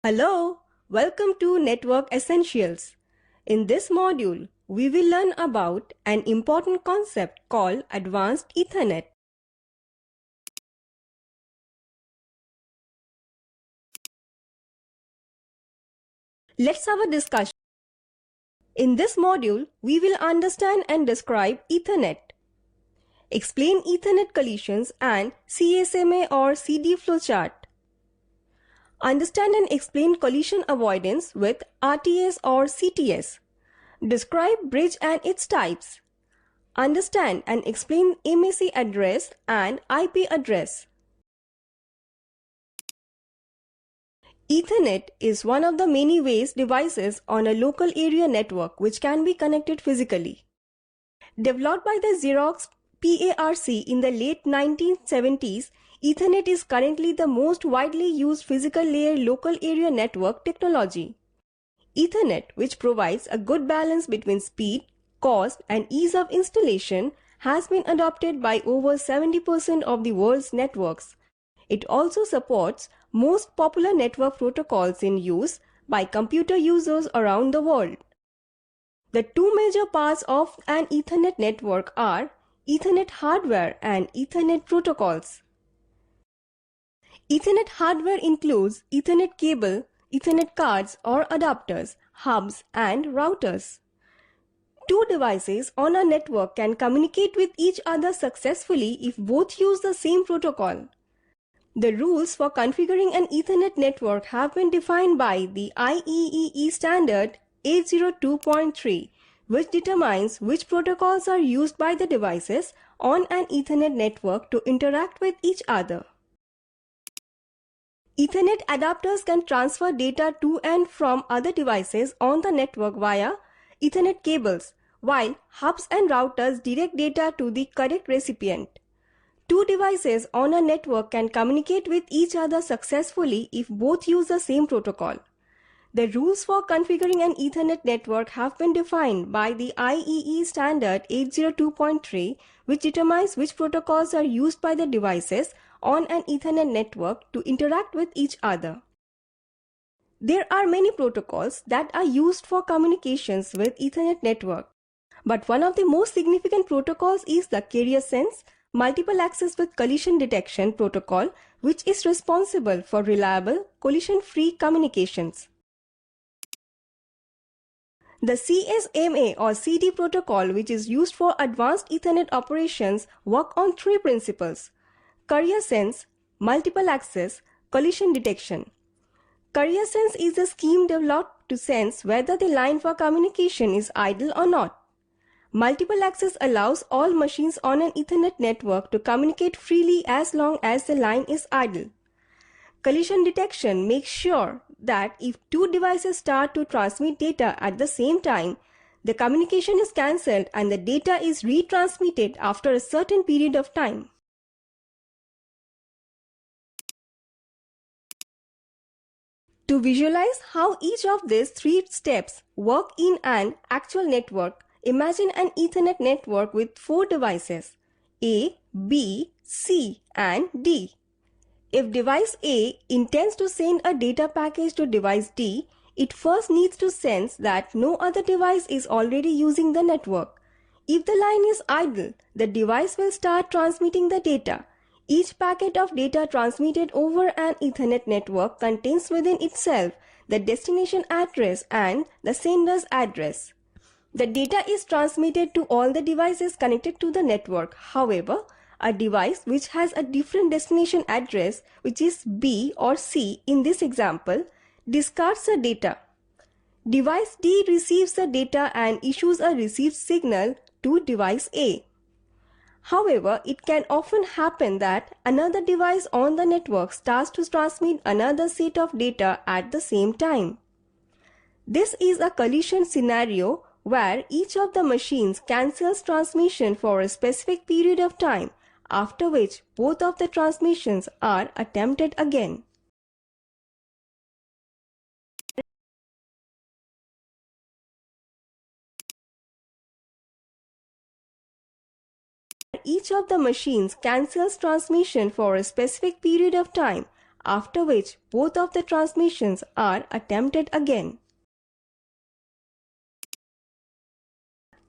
Hello, welcome to Network Essentials. In this module, we will learn about an important concept called Advanced Ethernet. Let's have a discussion. In this module, we will understand and describe Ethernet, explain Ethernet collisions and CSMA or CD flowchart, understand and explain collision avoidance with RTS or CTS, describe bridge and its types, understand and explain MAC address and IP address. Ethernet is one of the many ways devices on a local area network which can be connected physically. Developed by the Xerox PARC in the late 1970s, Ethernet is currently the most widely used physical layer local area network technology. Ethernet, which provides a good balance between speed, cost, and ease of installation, has been adopted by over 70% of the world's networks. It also supports most popular network protocols in use by computer users around the world. The two major parts of an Ethernet network are Ethernet hardware and Ethernet protocols. Ethernet hardware includes Ethernet cable, Ethernet cards or adapters, hubs, and routers. Two devices on a network can communicate with each other successfully if both use the same protocol. The rules for configuring an Ethernet network have been defined by the IEEE standard 802.3, which determines which protocols are used by the devices on an Ethernet network to interact with each other. Ethernet adapters can transfer data to and from other devices on the network via Ethernet cables, while hubs and routers direct data to the correct recipient. Two devices on a network can communicate with each other successfully if both use the same protocol. The rules for configuring an Ethernet network have been defined by the IEEE standard 802.3, which determines which protocols are used by the devices on an Ethernet network to interact with each other. There are many protocols that are used for communications with Ethernet network, but one of the most significant protocols is the Carrier Sense Multiple Access with Collision Detection protocol, which is responsible for reliable, collision-free communications. The CSMA or CD protocol, which is used for advanced Ethernet operations, work on three principles: Carrier Sense, Multiple Access, Collision Detection. Carrier Sense is a scheme developed to sense whether the line for communication is idle or not. Multiple access allows all machines on an Ethernet network to communicate freely as long as the line is idle. Collision detection makes sure that if two devices start to transmit data at the same time, the communication is cancelled and the data is retransmitted after a certain period of time. To visualize how each of these three steps work in an actual network, imagine an Ethernet network with four devices A, B, C, and D. If device A intends to send a data package to device D, it first needs to sense that no other device is already using the network. If the line is idle, the device will start transmitting the data. Each packet of data transmitted over an Ethernet network contains within itself the destination address and the sender's address. The data is transmitted to all the devices connected to the network. However, a device which has a different destination address, which is B or C in this example, discards the data. Device D receives the data and issues a received signal to device A. However, it can often happen that another device on the network starts to transmit another set of data at the same time. This is a collision scenario where each of the machines cancels transmission for a specific period of time, after which both of the transmissions are attempted again. Each of the machines cancels transmission for a specific period of time, after which both of the transmissions are attempted again.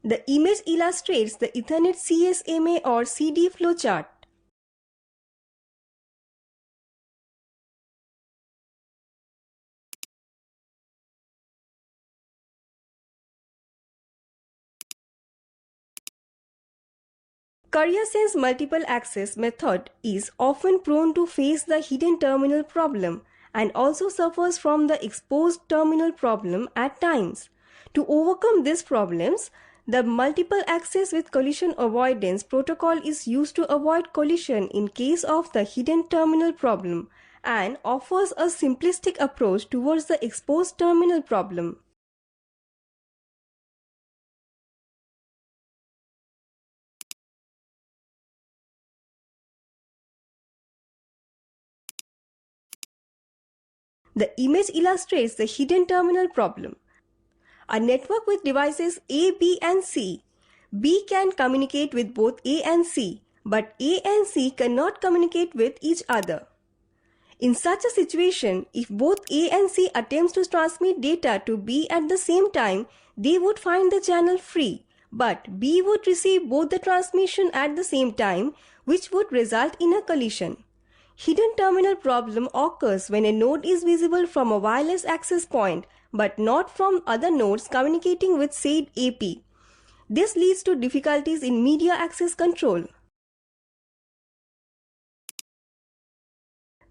The image illustrates the Ethernet CSMA or CD flowchart. CareerSense multiple access method is often prone to face the hidden terminal problem and also suffers from the exposed terminal problem at times. To overcome these problems, the multiple access with collision avoidance protocol is used to avoid collision in case of the hidden terminal problem and offers a simplistic approach towards the exposed terminal problem. The image illustrates the hidden terminal problem. A network with devices A, B and C. B can communicate with both A and C, but A and C cannot communicate with each other. In such a situation, if both A and C attempts to transmit data to B at the same time, they would find the channel free, but B would receive both the transmission at the same time, which would result in a collision. Hidden terminal problem occurs when a node is visible from a wireless access point but not from other nodes communicating with said AP. This leads to difficulties in media access control.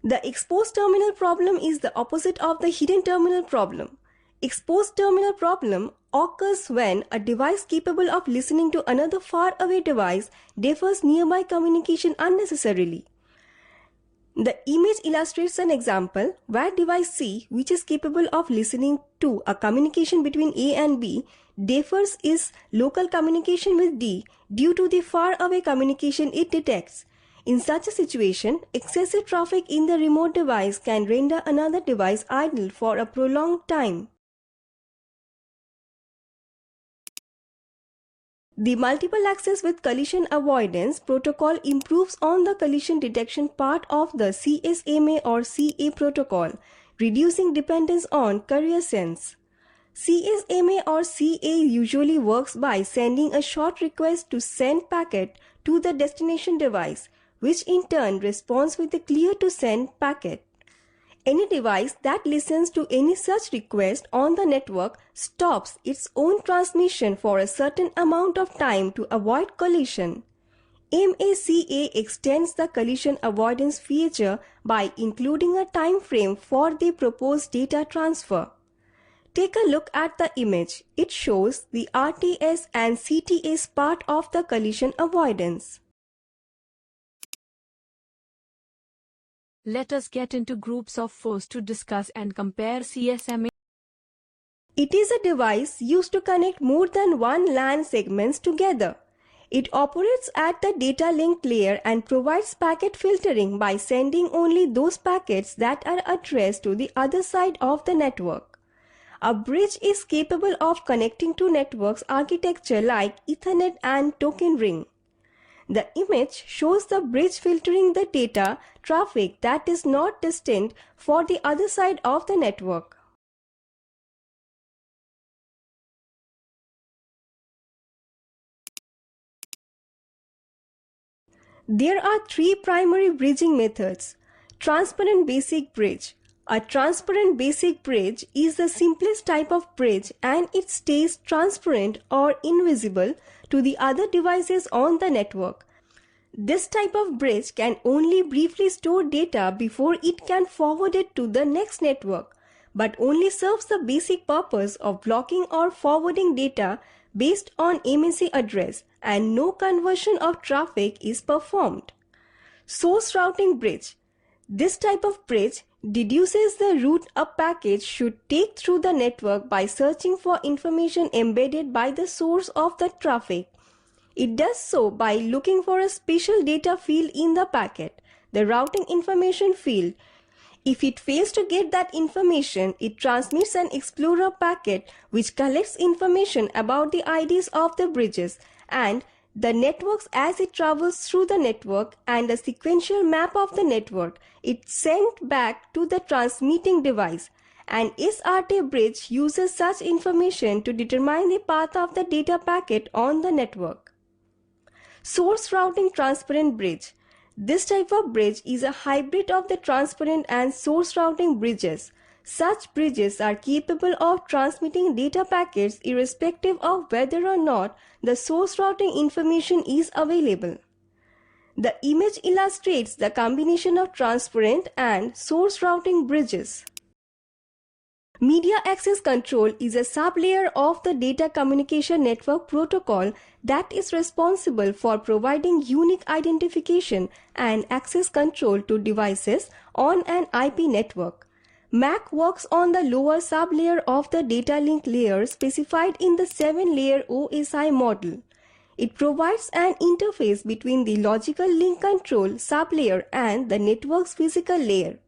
The exposed terminal problem is the opposite of the hidden terminal problem. Exposed terminal problem occurs when a device capable of listening to another far away device defers nearby communication unnecessarily. The image illustrates an example where device C, which is capable of listening to a communication between A and B, defers its local communication with D due to the far away communication it detects. In such a situation, excessive traffic in the remote device can render another device idle for a prolonged time. The multiple access with collision avoidance protocol improves on the collision detection part of the CSMA or CA protocol, reducing dependence on CareerSense. CSMA or CA usually works by sending a short request to send packet to the destination device, which in turn responds with a clear to send packet. Any device that listens to any such request on the network stops its own transmission for a certain amount of time to avoid collision. MACA extends the collision avoidance feature by including a time frame for the proposed data transfer. Take a look at the image. It shows the RTS and CTS part of the collision avoidance. Let us get into groups of fours to discuss and compare CSMA. It is a device used to connect more than one LAN segments together. It operates at the data link layer and provides packet filtering by sending only those packets that are addressed to the other side of the network. A bridge is capable of connecting to networks architecture like Ethernet and token ring. The image shows the bridge filtering the data traffic that is not destined for the other side of the network. There are three primary bridging methods. Transparent basic bridge. A transparent basic bridge is the simplest type of bridge and it stays transparent or invisible to the other devices on the network. This type of bridge can only briefly store data before it can forward it to the next network, but only serves the basic purpose of blocking or forwarding data based on MAC address, and no conversion of traffic is performed. Source routing bridge. This type of bridge deduces the route a package should take through the network by searching for information embedded by the source of the traffic. It does so by looking for a special data field in the packet, the routing information field. If it fails to get that information, it transmits an explorer packet which collects information about the IDs of the bridges, and the networks as it travels through the network and the sequential map of the network it's sent back to the transmitting device. An SRT bridge uses such information to determine the path of the data packet on the network. Source routing transparent bridge. This type of bridge is a hybrid of the transparent and source routing bridges. Such bridges are capable of transmitting data packets irrespective of whether or not the source routing information is available. The image illustrates the combination of transparent and source routing bridges. Media access control is a sublayer of the data communication network protocol that is responsible for providing unique identification and access control to devices on an IP network. MAC works on the lower sublayer of the data link layer specified in the 7-layer OSI model. It provides an interface between the logical link control sublayer and the network's physical layer.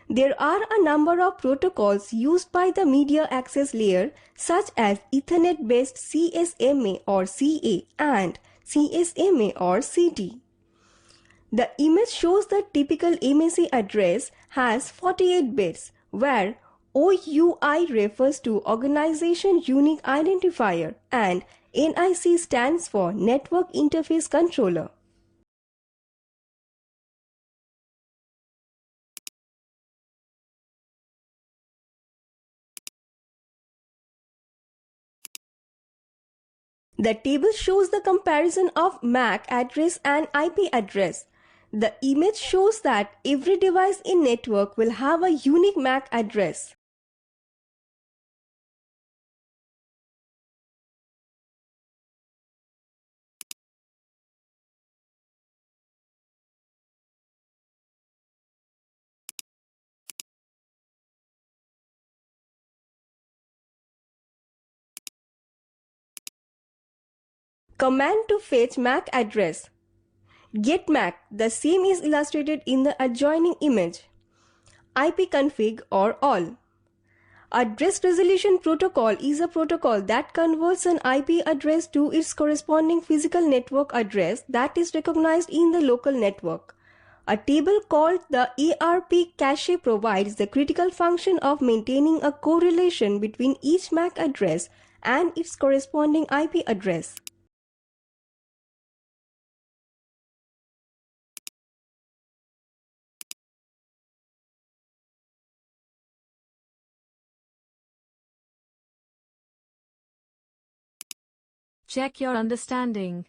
There are a number of protocols used by the media access layer such as Ethernet-based CSMA or CA and CSMA or CT. The image shows the typical MAC address has 48 bits, where OUI refers to Organization Unique Identifier and NIC stands for Network Interface Controller. The table shows the comparison of MAC address and IP address. The image shows that every device in network will have a unique MAC address. Command to fetch MAC address. Get MAC, the same is illustrated in the adjoining image. ipconfig or all. Address resolution protocol is a protocol that converts an IP address to its corresponding physical network address that is recognized in the local network. A table called the ARP cache provides the critical function of maintaining a correlation between each MAC address and its corresponding IP address. Check your understanding.